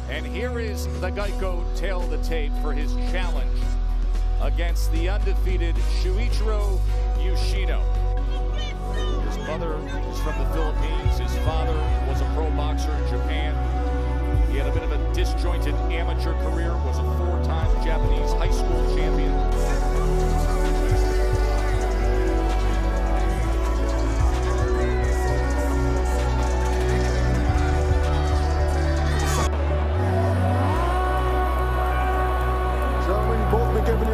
And here is the Geico tail of the tape for his challenge against the undefeated Shuichiro Yoshino. His mother is from the Philippines. His father was a pro boxer in Japan. He had a bit of a disjointed amateur career, was a four-time Japanese high school champion.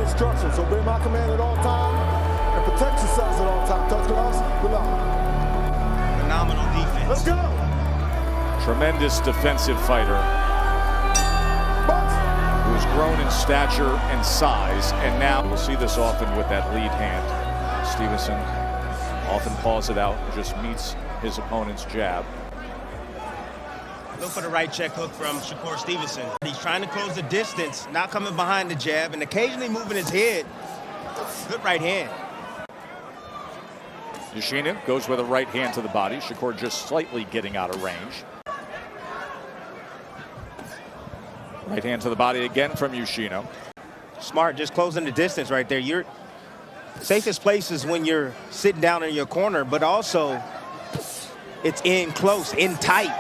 Instructions. Obey my command at all times and protect yourselves at all times. Touch gloves. Good luck. Phenomenal defense. Let's go. Tremendous defensive fighter who's grown in stature and size, and now we'll see this often with that lead hand. Stevenson often paws it out and just meets his opponent's jab. Look for the right check hook from Shakur Stevenson. He's trying to close the distance, not coming behind the jab, and occasionally moving his head. Good right hand. Yoshino goes with a right hand to the body. Shakur just slightly getting out of range. Right hand to the body again from Yoshino. Smart, just closing the distance right there. Your safest place is when you're sitting down in your corner, but also it's in close, in tight.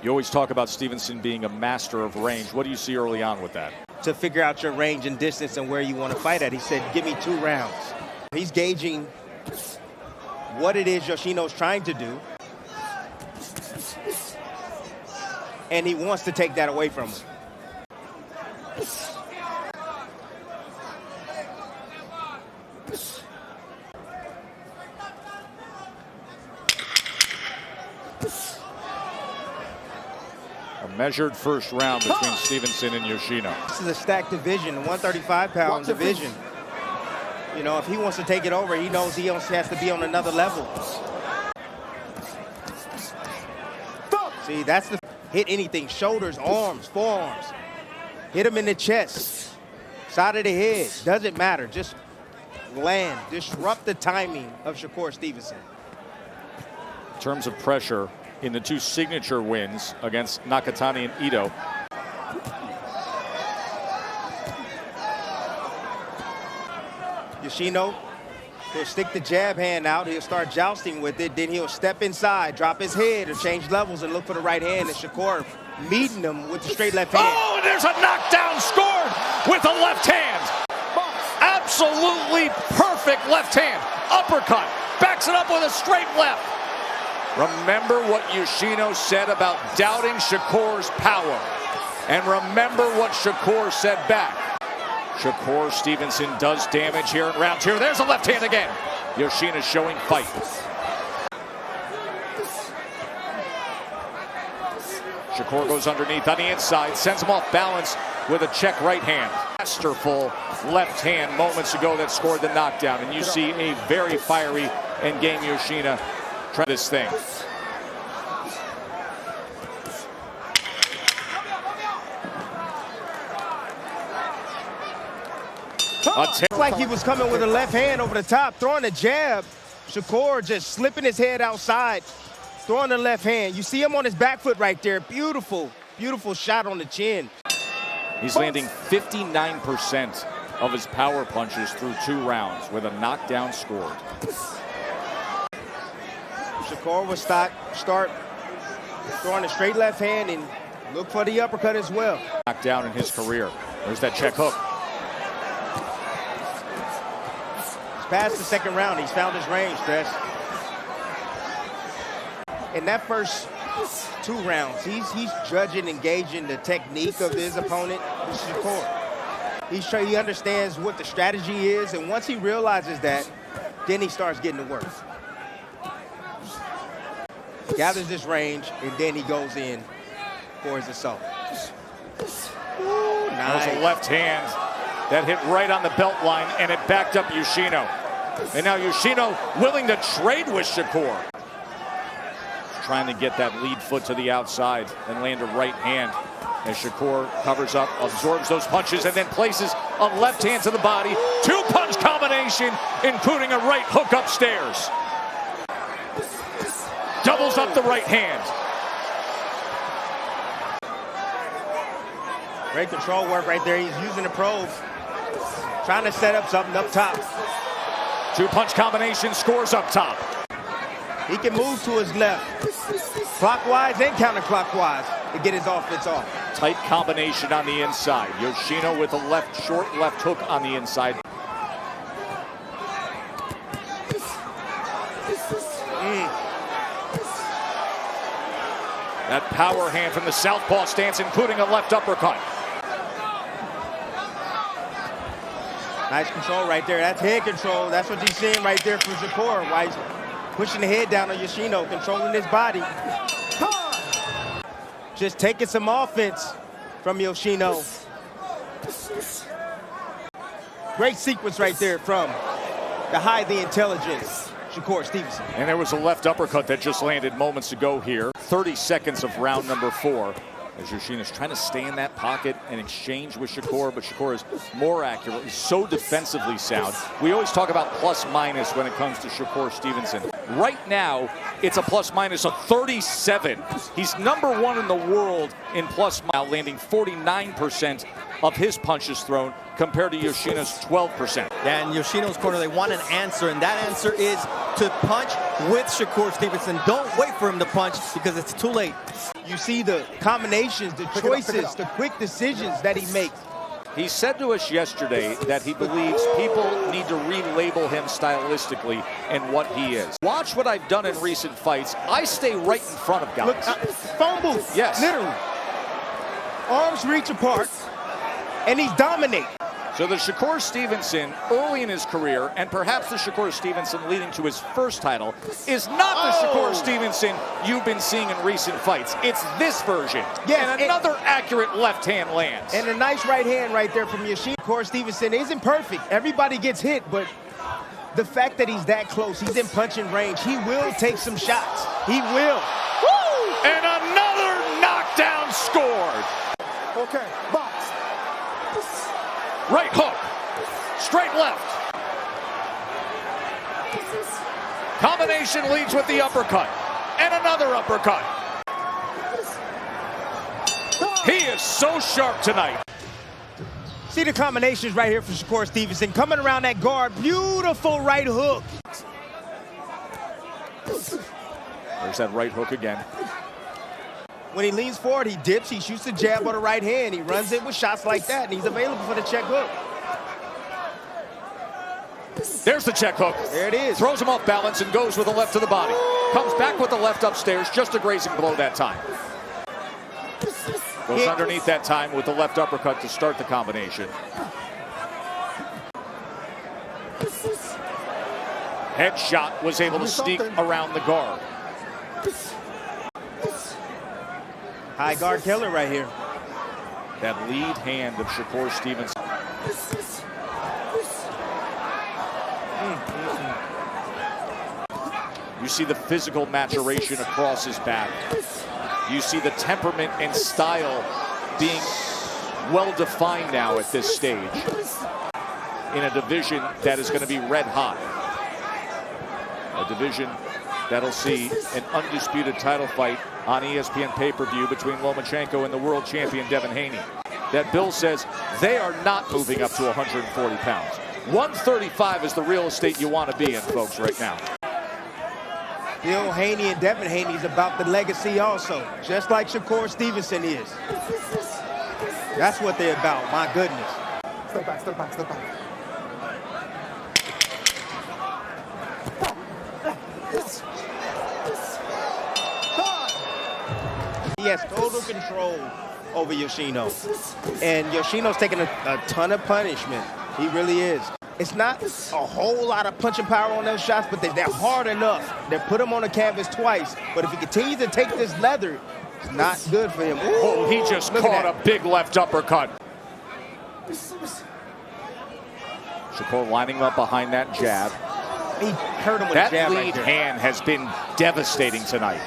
You always talk about Stevenson being a master of range. What do you see early on with that? To figure out your range and distance and where you want to fight at. He said, give me 2 rounds. He's gauging what it is Yoshino's trying to do. And he wants to take that away from him. A measured first round between Stevenson and Yoshino. This is a stacked division, a 135-pound division. You know, if he wants to take it over, he knows he has to be on another level. See, that's the hit anything, shoulders, arms, forearms. Hit him in the chest, side of the head, doesn't matter. Just land, disrupt the timing of Shakur Stevenson. In terms of pressure, in the 2 signature wins against Nakatani and Ito. Yoshino, he'll stick the jab hand out, he'll start jousting with it, then he'll step inside, drop his head, or change levels and look for the right hand, and Shakur meeting him with the straight left hand. Oh, and there's a knockdown scored with the left hand. Absolutely perfect left hand. Uppercut, backs it up with a straight left. Remember what Yoshino said about doubting Shakur's power. And remember what Shakur said back. Shakur Stevenson does damage here in round 2. There's a left hand again. Yoshino showing fight. Shakur goes underneath on the inside, sends him off balance with a check right hand. Masterful left hand moments ago that scored the knockdown. And you see a very fiery and game Yoshino try this thing. It's like he was coming with a left hand over the top, throwing a jab. Shakur just slipping his head outside, throwing the left hand. You see him on his back foot right there. Beautiful, beautiful shot on the chin. He's landing 59% of his power punches through 2 rounds with a knockdown scored. Shakur will start throwing a straight left hand and look for the uppercut as well. Knockdown in his career. There's that check hook. He's past the 2nd round. He's found his range, Stress. In that first 2 rounds, he's judging and gauging the technique of his opponent, Shakur. He understands what the strategy is, and once he realizes that, then he starts getting to work. Gathers this range, and then he goes in for his assault. Ooh, nice. That was a left hand that hit right on the belt line, and it backed up Yoshino. And now Yoshino willing to trade with Shakur. Trying to get that lead foot to the outside and land a right hand as Shakur covers up, absorbs those punches, and then places a left hand to the body. 2-punch combination, including a right hook upstairs. Doubles up the right hand. Great control work right there. He's using the probes, trying to set up something up top. Two-punch combination scores up top. He can move to his left, clockwise and counterclockwise, to get his offense off. Tight combination on the inside. Yoshino with a short left hook on the inside. That power hand from the southpaw stance, including a left uppercut. Nice control right there. That's head control. That's what you're seeing right there from Shakur. Why he's pushing the head down on Yoshino, controlling his body. Just taking some offense from Yoshino. Great sequence right there from the highly intelligent Shakur Stevenson. And there was a left uppercut that just landed moments ago here. 30 seconds of round number 4. As Yoshino's trying to stay in that pocket and exchange with Shakur, but Shakur is more accurate. He's so defensively sound. We always talk about plus-minus when it comes to Shakur Stevenson. Right now, it's a plus-minus of 37. He's #1 in the world in plus-minus, landing 49% of his punches thrown compared to Yoshino's 12%. And Yoshino's corner, they want an answer, and that answer is to punch with Shakur Stevenson. Don't wait for him to punch because it's too late. You see the combinations, the choices, the quick decisions that he makes. He said to us yesterday that he believes people need to relabel him stylistically and what he is. Watch what I've done in recent fights. I stay right in front of guys. Look, phone booth, yes. Literally. Arms reach apart, and he's dominating. So the Shakur Stevenson early in his career, and perhaps the Shakur Stevenson leading to his first title, is not the Shakur Stevenson you've been seeing in recent fights. It's this version. Yes, and another accurate left hand lands. And a nice right hand right there from Yoshino. Shakur Stevenson isn't perfect. Everybody gets hit, but the fact that he's that close, he's in punching range, he will take some shots. He will. Woo! And another knockdown scored. Okay, box. Right hook, straight left. Combination leads with the uppercut, and another uppercut. He is so sharp tonight. See the combinations right here from Shakur Stevenson. Coming around that guard, beautiful right hook. There's that right hook again. When he leans forward, he dips, he shoots the jab on the right hand. He runs it with shots like that, and he's available for the check hook. There's the check hook. There it is. Throws him off balance and goes with the left to the body. Comes back with the left upstairs, just a grazing blow that time. Goes underneath that time with the left uppercut to start the combination. Headshot was able to sneak around the guard. High guard killer right here. That lead hand of Shakur Stevenson. You see the physical maturation across his back. You see the temperament and style being well defined now at this stage in a division that is going to be red hot. A division that'll see an undisputed title fight on ESPN pay-per-view between Lomachenko and the world champion Devin Haney. That Bill says they are not moving up to 140 pounds. 135 is the real estate you want to be in, folks, right now. Bill Haney and Devin Haney is about the legacy also, just like Shakur Stevenson is. That's what they're about, my goodness. Step back, step back, step back. He has total control over Yoshino. And Yoshino's taking a ton of punishment. He really is. It's not a whole lot of punching power on those shots, but they're hard enough. They put him on the canvas twice. But if he continues to take this leather, it's not good for him. Ooh, oh, he just caught a big left uppercut. Shakur lining him up behind that jab. He hurt him with that a jab lead right there. hand has been devastating tonight.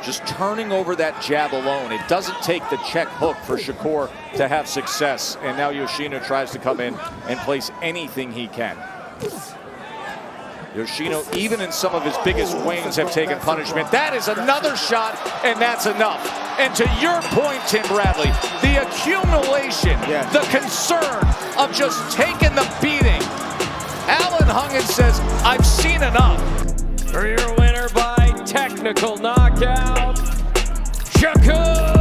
Just turning over that jab alone. It doesn't take the check hook for Shakur to have success. And now Yoshino tries to come in and place anything he can. Yoshino, even in some of his biggest wins, have taken punishment. That is another shot, and that's enough. And to your point, Tim Bradley, the accumulation, Yes. the concern of just taking the beating. Alan Hungen says, I've seen enough. For your winner by technical knockout, Shakur